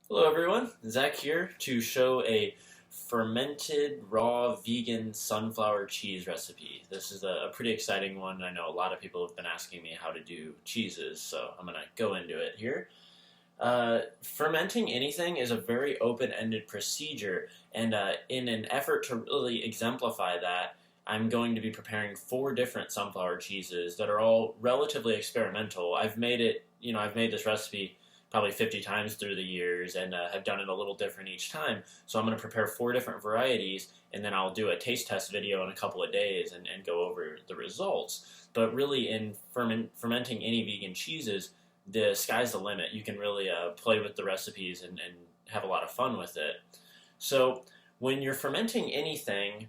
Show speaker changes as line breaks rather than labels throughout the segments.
Hello everyone, Zach here to show a fermented raw vegan sunflower cheese recipe. This is a pretty exciting one. I know a lot of people have been asking me how to do cheeses, so I'm going to go into it here. Fermenting anything is a very open-ended procedure, and in an effort to really exemplify that, I'm going to be preparing 4 different sunflower cheeses that are all relatively experimental. I've made this recipe probably 50 times through the years and have done it a little different each time. So I'm going to prepare 4 different varieties, and then I'll do a taste test video in a couple of days and go over the results. But really, in fermenting any vegan cheeses, the sky's the limit. You can really play with the recipes and have a lot of fun with it. So when you're fermenting anything,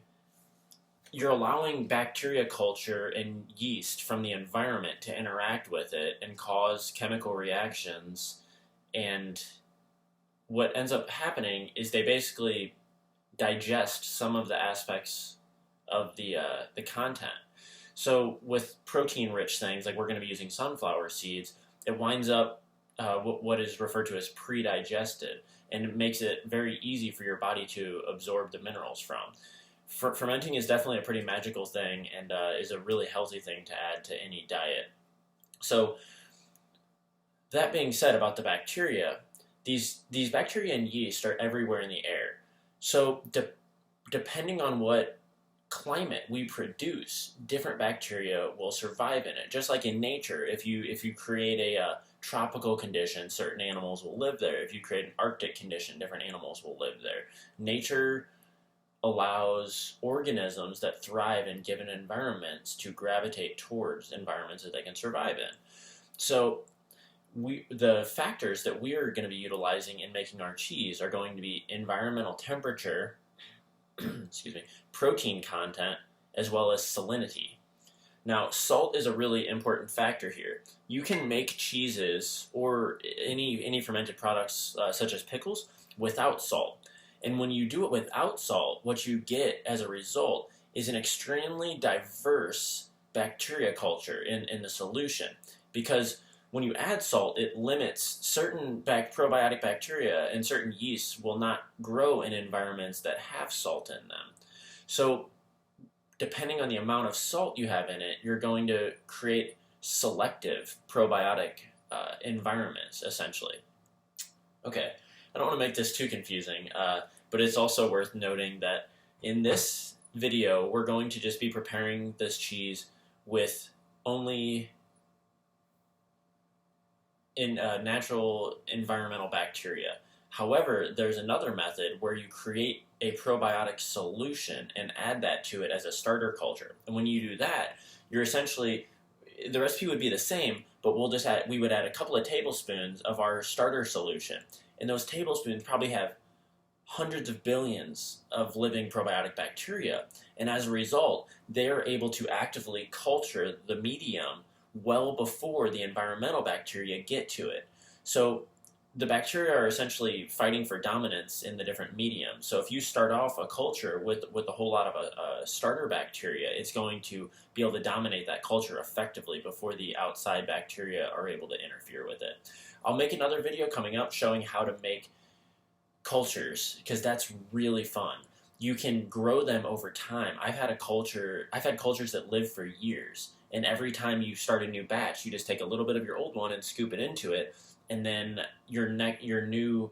you're allowing bacteria culture and yeast from the environment to interact with it and cause chemical reactions. And what ends up happening is they basically digest some of the aspects of the content. So with protein-rich things, like we're going to be using sunflower seeds, it winds up what is referred to as pre-digested, and it makes it very easy for your body to absorb the minerals from. Fermenting is definitely a pretty magical thing and is a really healthy thing to add to any diet. So that being said about the bacteria, these bacteria and yeast are everywhere in the air. So depending on what climate we produce, different bacteria will survive in it. Just like in nature, if you create a tropical condition, certain animals will live there. If you create an Arctic condition, different animals will live there. Nature allows organisms that thrive in given environments to gravitate towards environments that they can survive in. So the factors that we are going to be utilizing in making our cheese are going to be environmental temperature, excuse me, protein content, as well as salinity. Now, salt is a really important factor here. You can make cheeses or any fermented products such as pickles without salt. And when you do it without salt, what you get as a result is an extremely diverse bacteria culture in the solution. Because when you add salt, it limits certain probiotic bacteria and certain yeasts will not grow in environments that have salt in them. So depending on the amount of salt you have in it, you're going to create selective probiotic environments, essentially. Okay, I don't want to make this too confusing, but it's also worth noting that in this video, we're going to just be preparing this cheese with only natural environmental bacteria. However, there's another method where you create a probiotic solution and add that to it as a starter culture. And when you do that, you're essentially, the recipe would be the same, but we would add a couple of tablespoons of our starter solution. And those tablespoons probably have hundreds of billions of living probiotic bacteria. And as a result, they are able to actively culture the medium well before the environmental bacteria get to it. So the bacteria are essentially fighting for dominance in the different mediums. So if you start off a culture with a whole lot of a starter bacteria, it's going to be able to dominate that culture effectively before the outside bacteria are able to interfere with it. I'll make another video coming up showing how to make cultures, because that's really fun. You can grow them over time. I've had cultures that live for years, and every time you start a new batch, you just take a little bit of your old one and scoop it into it, and then your new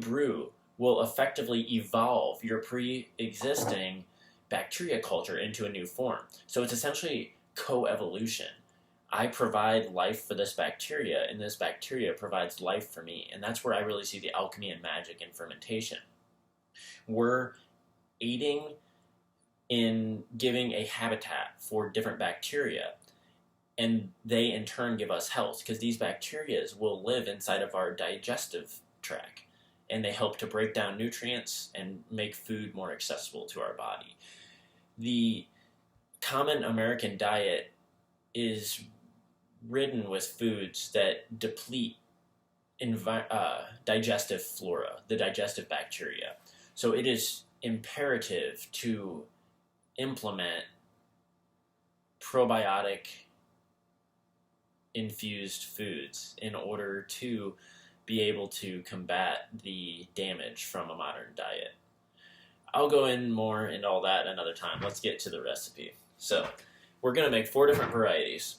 brew will effectively evolve your pre-existing bacteria culture into a new form. So it's essentially co-evolution. I provide life for this bacteria, and this bacteria provides life for me, and that's where I really see the alchemy and magic in fermentation. We're aiding in giving a habitat for different bacteria, and they in turn give us health, because these bacteria will live inside of our digestive tract, and they help to break down nutrients and make food more accessible to our body. The common American diet is ridden with foods that deplete digestive flora, the digestive bacteria. So it is imperative to implement probiotic infused foods in order to be able to combat the damage from a modern diet. I'll go in more into all that another time. Let's get to the recipe. So, we're going to make 4 different varieties.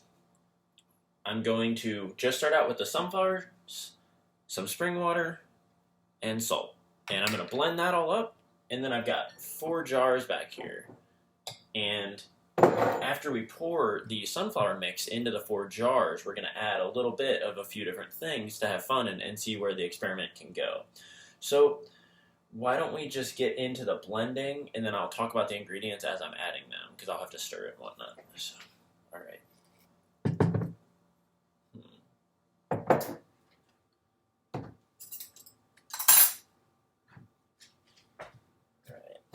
I'm going to just start out with the sunflowers, some spring water, and salt. And I'm going to blend that all up, and then I've got 4 jars back here. And after we pour the sunflower mix into the 4 jars, we're going to add a little bit of a few different things to have fun and see where the experiment can go. So why don't we just get into the blending, and then I'll talk about the ingredients as I'm adding them, because I'll have to stir it and whatnot. So, all right.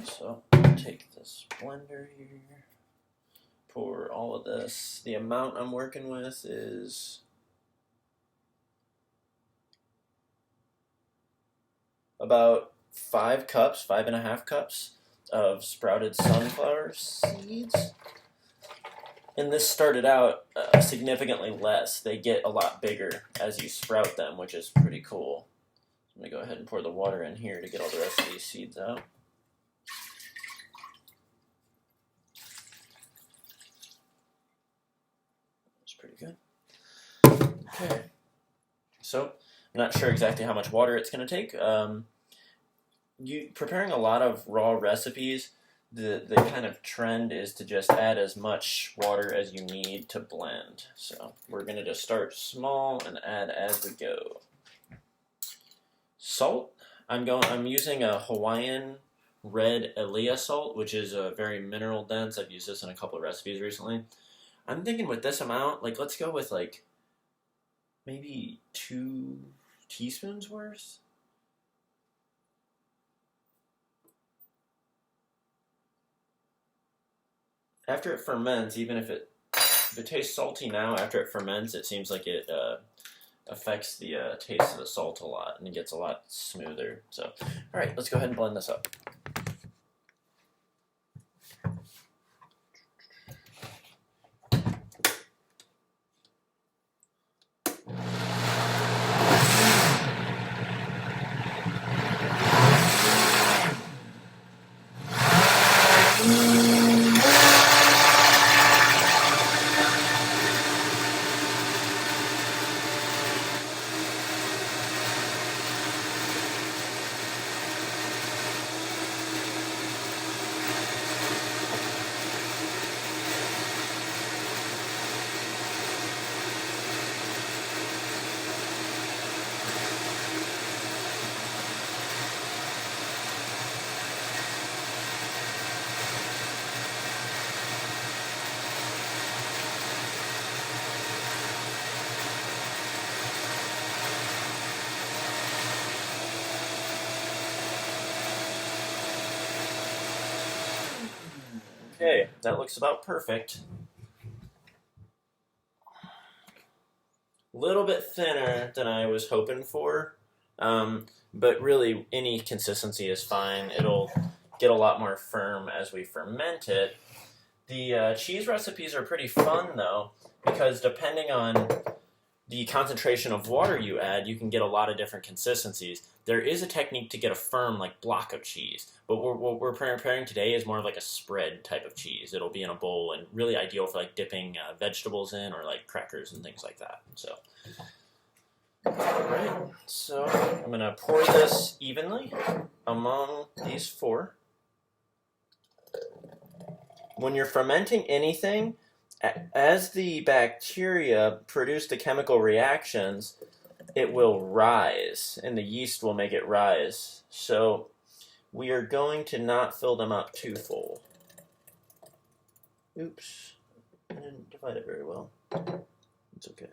So take this blender here, pour all of this. The amount I'm working with is about 5 cups, 5.5 cups of sprouted sunflower seeds. And this started out significantly less. They get a lot bigger as you sprout them, which is pretty cool. I'm going to go ahead and pour the water in here to get all the rest of these seeds out. Pretty good. Okay, so I'm not sure exactly how much water it's going to take. Preparing a lot of raw recipes, the kind of trend is to just add as much water as you need to blend. So we're going to just start small and add as we go. Salt, I'm using a Hawaiian red Elia salt, which is very mineral dense. I've used this in a couple of recipes recently. I'm thinking with this amount, like, let's go with, like, maybe 2 teaspoons worth? After it ferments, even if it tastes salty now, after it ferments, it seems like it affects the taste of the salt a lot, and it gets a lot smoother. So, all right, let's go ahead and blend this up. Okay, that looks about perfect. A little bit thinner than I was hoping for, but really any consistency is fine. It'll get a lot more firm as we ferment it. The cheese recipes are pretty fun though, because depending on the concentration of water you add, you can get a lot of different consistencies. There is a technique to get a firm, like, block of cheese, but what we're preparing today is more of like a spread type of cheese. It'll be in a bowl and really ideal for, like, dipping vegetables in, or like crackers and things like that. So, all right. So I'm gonna pour this evenly among these 4. When you're fermenting anything, as the bacteria produce the chemical reactions, it will rise, and the yeast will make it rise. So we are going to not fill them up too full. Oops, I didn't divide it very well. It's okay.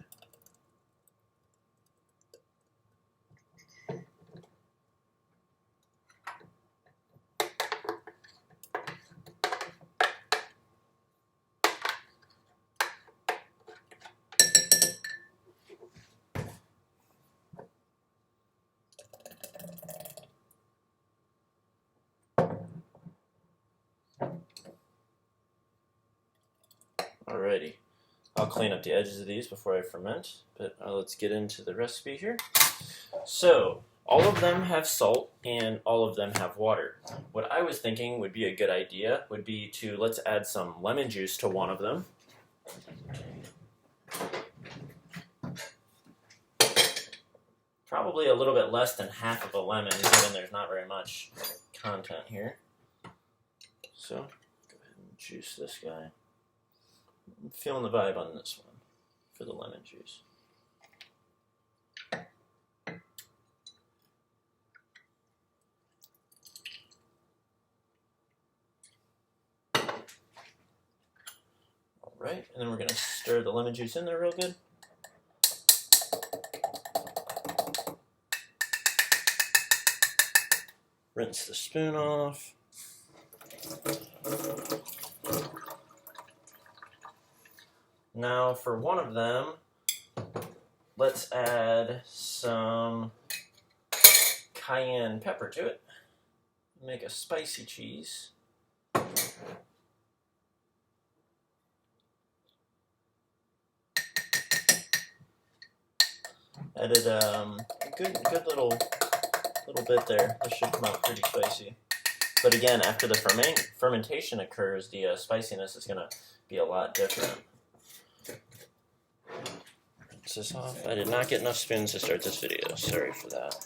Alrighty, I'll clean up the edges of these before I ferment, but let's get into the recipe here. So, all of them have salt and all of them have water. What I was thinking would be a good idea would be to let's add some lemon juice to one of them. Probably a little bit less than half of a lemon, given there's not very much content here. So, go ahead and juice this guy. I'm feeling the vibe on this one for the lemon juice. Alright, and then we're going to stir the lemon juice in there real good. Rinse the spoon off. Now for one of them, let's add some cayenne pepper to it. Make a spicy cheese. Added a good little bit there. This should come out pretty spicy. But again, after the fermentation occurs, the spiciness is going to be a lot different. Rinse this off. I did not get enough spoons to start this video. Sorry for that.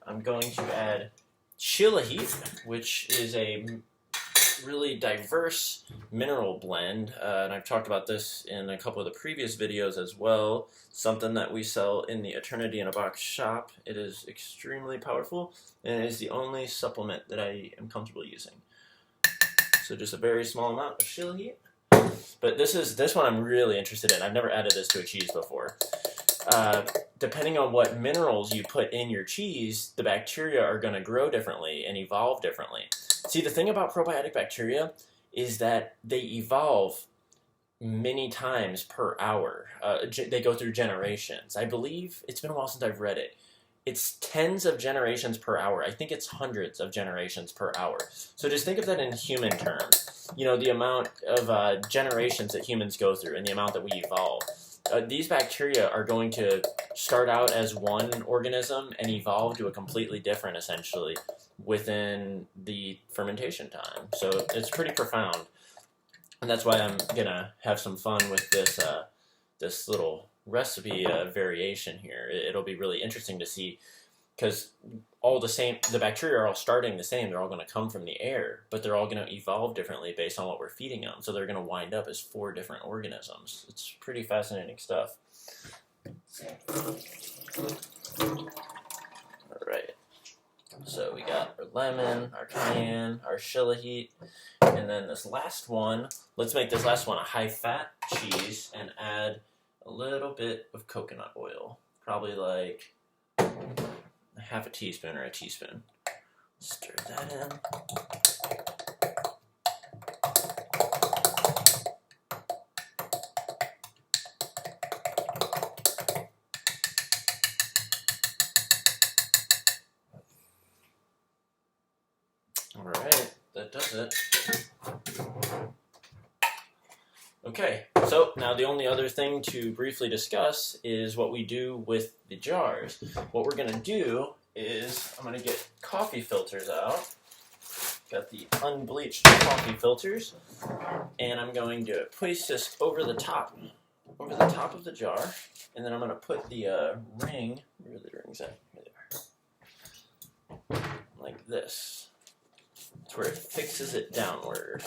I'm going to add shillahit, which is a really diverse mineral blend, and I've talked about this in a couple of the previous videos as well. Something that we sell in the Eternity in a Box shop. It is extremely powerful, and it is the only supplement that I am comfortable using. So just a very small amount of shillahit. But this one I'm really interested in. I've never added this to a cheese before. Depending on what minerals you put in your cheese, the bacteria are going to grow differently and evolve differently. See, the thing about probiotic bacteria is that they evolve many times per hour. They go through generations. I believe, it's been a while since I've read it, it's tens of generations per hour. I think it's hundreds of generations per hour. So just think of that in human terms. You know, the amount of generations that humans go through and the amount that we evolve. These bacteria are going to start out as one organism and evolve to a completely different, essentially, within the fermentation time. So it's pretty profound. And that's why I'm going to have some fun with this, this little recipe variation here. It'll be really interesting to see, because the bacteria are all starting the same. They're all going to come from the air, but they're all going to evolve differently based on what we're feeding them. So they're going to wind up as 4 different organisms. It's pretty fascinating stuff. All right. So we got our lemon, our cayenne, our shillahit, and then this last one. Let's make this last one a high-fat cheese and add a little bit of coconut oil. Probably like half a teaspoon or a teaspoon. Stir that in. Alright, that does it. Okay, so now the only other thing to briefly discuss is what we do with the jars. What we're going to do is I'm going to get coffee filters out. Got the unbleached coffee filters, and I'm going to place this over the top of the jar, and then I'm going to put the ring, where are the rings at? Here they are. Like this. That's where it fixes it downward.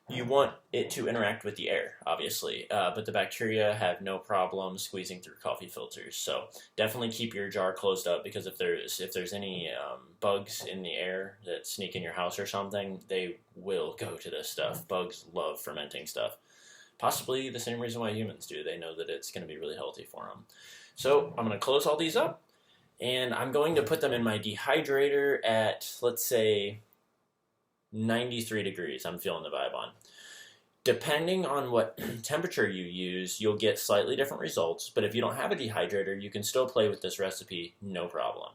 You want it to interact with the air, obviously, but the bacteria have no problem squeezing through coffee filters. So definitely keep your jar closed up, because if there's any bugs in the air that sneak in your house or something, they will go to this stuff. Bugs love fermenting stuff. Possibly the same reason why humans do. They know that it's going to be really healthy for them. So I'm going to close all these up, and I'm going to put them in my dehydrator at, let's say, 93 degrees. I'm feeling the vibe on. Depending on what temperature you use, you'll get slightly different results, but if you don't have a dehydrator, you can still play with this recipe, no problem.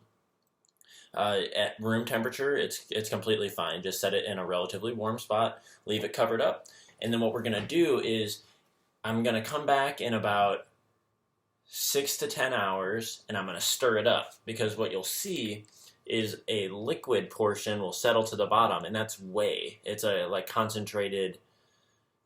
At room temperature, it's completely fine. Just set it in a relatively warm spot, leave it covered up, and then what we're going to do is I'm going to come back in about 6 to 10 hours, and I'm going to stir it up, because what you'll see is a liquid portion will settle to the bottom, and that's whey. It's a like concentrated.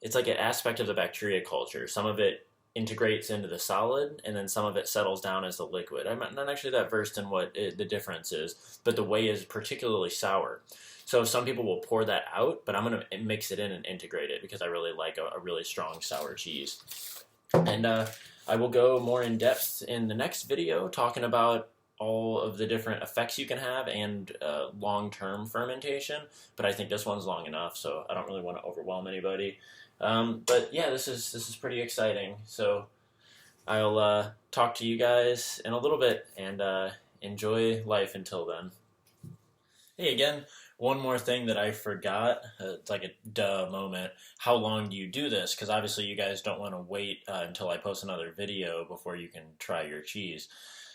It's like an aspect of the bacteria culture. Some of it integrates into the solid, and then some of it settles down as the liquid. I'm not actually that versed in what the difference is, but the whey is particularly sour. So some people will pour that out, but I'm going to mix it in and integrate it because I really like a really strong sour cheese. And I will go more in depth in the next video talking about all of the different effects you can have and long-term fermentation. But I think this one's long enough, so I don't really want to overwhelm anybody. But yeah, this is pretty exciting. So I'll talk to you guys in a little bit, and enjoy life until then. Hey again, one more thing that I forgot. It's like a duh moment. How long do you do this? Because obviously you guys don't want to wait until I post another video before you can try your cheese.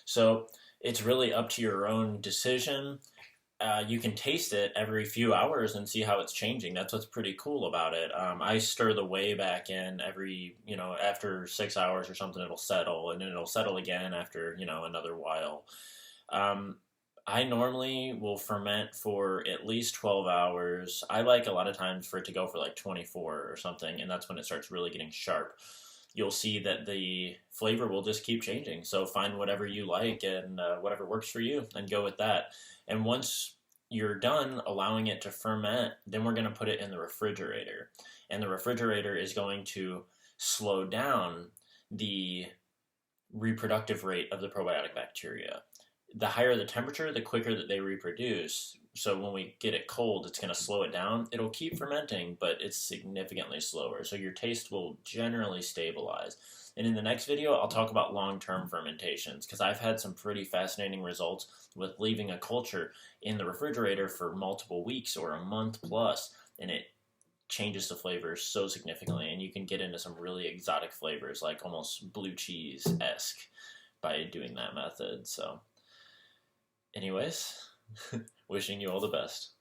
So it's really up to your own decision. You can taste it every few hours and see how it's changing. That's what's pretty cool about it. I stir the whey back in every, after 6 hours or something, it'll settle, and then it'll settle again after, another while. Um, I normally will ferment for at least 12 hours. I like a lot of times for it to go for like 24 or something, and that's when it starts really getting sharp. You'll see that the flavor will just keep changing. So find whatever you like and whatever works for you and go with that. And once you're done allowing it to ferment, then we're going to put it in the refrigerator. And the refrigerator is going to slow down the reproductive rate of the probiotic bacteria. The higher the temperature, the quicker that they reproduce. So when we get it cold, it's going to slow it down. It'll keep fermenting, but it's significantly slower. So your taste will generally stabilize. And in the next video, I'll talk about long-term fermentations, because I've had some pretty fascinating results with leaving a culture in the refrigerator for multiple weeks or a month plus, and it changes the flavors so significantly, and you can get into some really exotic flavors, like almost blue cheese-esque, by doing that method. So anyways, wishing you all the best.